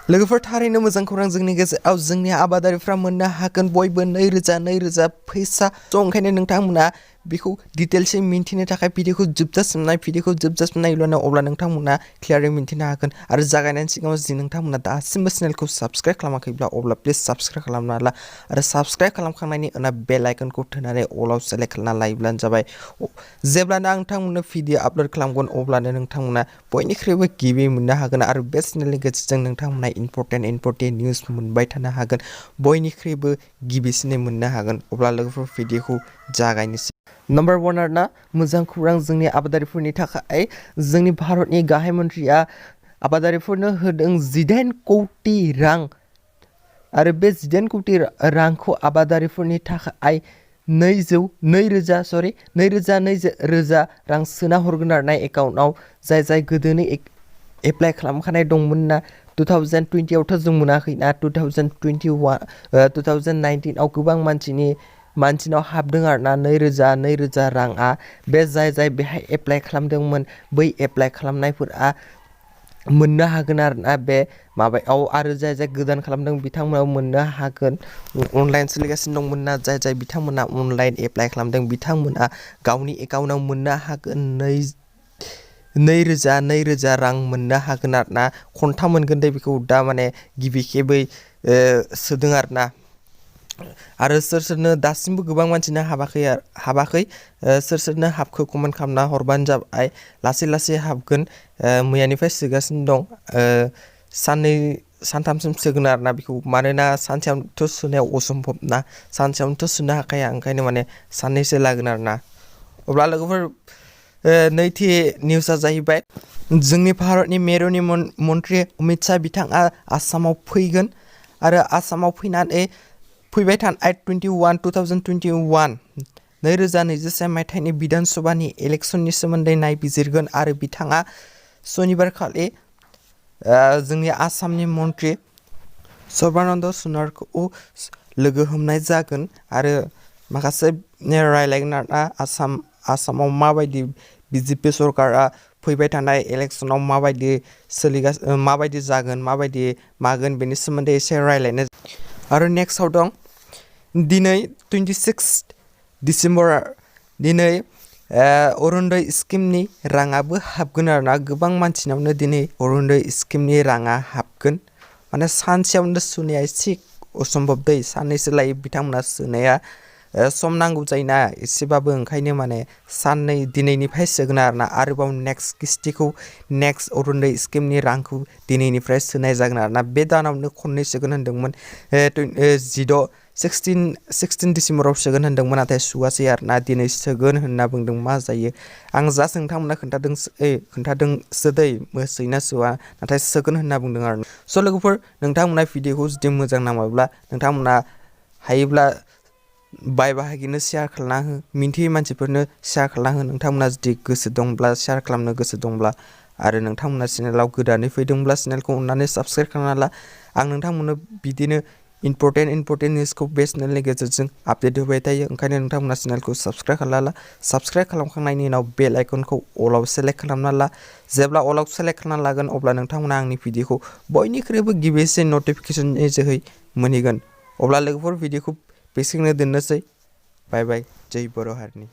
लोगोफोर थारैनो मोजां खौरां जोंनि गेजेराव जोंनि आबादारिफ्रा मोननो हागोन बयबो 2000 फैसा स' ओंखायनो नोंथांमोना बेखौ डिटेल्सै मिन्थिनो थाखाय भिडिअखौ जोबजासिम नाय भिडिअखौ जोबजासिम नायोब्लानो अब्ला नोंथांमोना क्लियारै मिन्थिनो हागोन आरो जागायनायनि सिगाङाव जुदि नोंथांमोना दासिमबो चेनेलखौ साबस्क्राइब खालामाखैब्ला अब्ला प्लिज साबस्क्राइब खालामना ला आरो साबस्क्राइब खालामखांनायनि उनाव बेल आइकनखौ थुनानै अलाव सेलेक्ट खालामना लायोब्लानो जाबाय जेब्लानो आं नोंथांमोननो भिडिअ आपल'ड खालामगोन अब्लानो नोंथांमोना बयनिख्रुइबो गिबि मोननो हागोन आरो बे चेनेलनि गेजेरजों नोंथांमोना इम्पर्टेन्ट निउस मोनबाय थानो हागोन बयनिख्रुइबो गिबिसिनै मोननो हागोन अब्ला लोगोफोर भिडिअखौ जागायनोसै नम्बर 1 आरोना मोजां खौरां जोंनि आबादारिफोरनि थाखाय जोंनि भारतनि गाहाय मन्थ्रिया आबादारिफोरनो होदों 18 कौटि रां आरो बे 18 कौटि रांखौ आबादारिफोरनि थाखाय 2000 रां सोना हरगोन आरोना एकाउन्टआव जाय गोदोनो एप्लाइ खालामखानाय दंमोन ना 2020 आवथ' जों मोनाखैना 2019 आव गोबां मानसिनाव हाबदों आरोना 2000 राङा बे जाय बेहाय एप्लाइ खालामदोंमोन बै एप्लाइ खालामनायफोरा मोननो हागोन आरोना बे माबायाव आरो जाय गोदान खालामदों बिथांमोनाव मोननो हागोन अनलाइन सोलिगासिनो दंमोन ना जाय बिथांमोना अनलाइन एप्लाइ खालामदों बिथांमोना गावनि एकाउन्टआव मोननो हागोन 2000 रां मोननो हागोन आरोना खन्थाम मोनगोन दे बेखौ दा माने गिबि खेबै सोदों आरोना आरो सोरनो दासिमबो गोबां मानसिनो हाबाखै सोरनो हाबखो कमेन्ट खालामना हरबानो जाबाय लासै हाबगोन मैयानिफ्राय सोगासिनो दं सानथामसिम सोगोन आरोना बेखौ मानोना सानसेयावथ' सोनायाव असम्भब ना सानसेयावनोथ' सोनो हाखाया ओंखायनो माने साननैसो लागोन आरोना अब्ला लोगोफोर नैथि निउसआ जाहैबाय जोंनि भारतनि मेरुनि मन्थ्रि अमित शाह बिथाङा आसामाव फैगोन आरो आसामाव फैबाय थानाय 2021 मायथाइनि बिधान सभानि इलेक्सननि सोमोन्दै नायबिजिरगोन आरो बिथाङा सनिबार खालि जोंनि आसामनि मन्थ्रि सर्बानन्द सन'वालखौ लोगो हमनाय जागोन आरो माखासे रायलायगोन आरोना आसामाव माबायदि बिजेपि सरकारा फैबाय थानाय इलेक्सनाव माबायदि जागोन माबायदि मागोन बेनि सोमोन्दै एसे रायलायनो आरो नेक्स्टआव दं दिनै 26 डिसेम्बर दिनै अरुणोदय स्किमनि राङाबो हाबगोन आरोना गोबां मानसिनावनो दिनै अरुणोदय स्किमनि राङा हाबगोन माने सानसेयावनो सोनाया एसे असम्भब दै साननैसो लायो बिथांमोना सोनाया सम नांगौ जायोना एसेबाबो ओंखायनो माने साननै दिनैनिफ्राय सोगोन आरोना आरोबाव नेक्स्ट अरुणोदय स्किमनि रांखौ दिनैनिफ्राय सोनाय जागोन आरोना बे दानावनो खननै सोगोन होनदोंमोन 16 डिसेम्बराव सोगोन होनदोंमोन नाथाय सुवासै आरोना दिनै सोगोन होनना बुंदों मा जायो आं जास्ट नोंथांमोना खोन्थादोंसो दै सोयोना सोआ नाथाय सोगोन होनना बुंदों आरो स' लोगोफोर नोंथांमोना भिडिअखौ जुदि मोजां नाङोब्ला नोंथांमोना हायोब्ला बाय बाहागिनो शेयार खालामना हो मिन्थियै मानसिफोरनो शेयार खालामना हो नोंथांमोना जुदि गोसो दंब्ला शेयार खालामनो गोसो दंब्ला आरो नोंथांमोना चेनेलाव गोदानै फैदोंब्ला चेनेलखौ अननानै साबस्क्राइब खालामना ला आं नोंथांमोननो बिदिनो इम्पर्टेन्ट निउसखौ बे चेनेलनि गेजेरजों आपडेट होबाय थायो ओंखायनो नोंथांमोना चेनेलखौ साबस्क्राइब खालामना ला साबस्क्राइब खालामखांनायनि उनाव बेल आइकनखौ अलाव सेलेक्ट खालामना ला जेब्ला अलाव सेलेक्ट खालामना लागोन अब्ला नोंथांमोना आंनि भिडिअखौ बयनिख्रुइबो गिबिसिन नटिफिकेसननि जोहै मोनहैगोन अब्ला लोगोफोर भिडिअखौ बेसिकनो दोननोसै बाय जय बर' हारिनि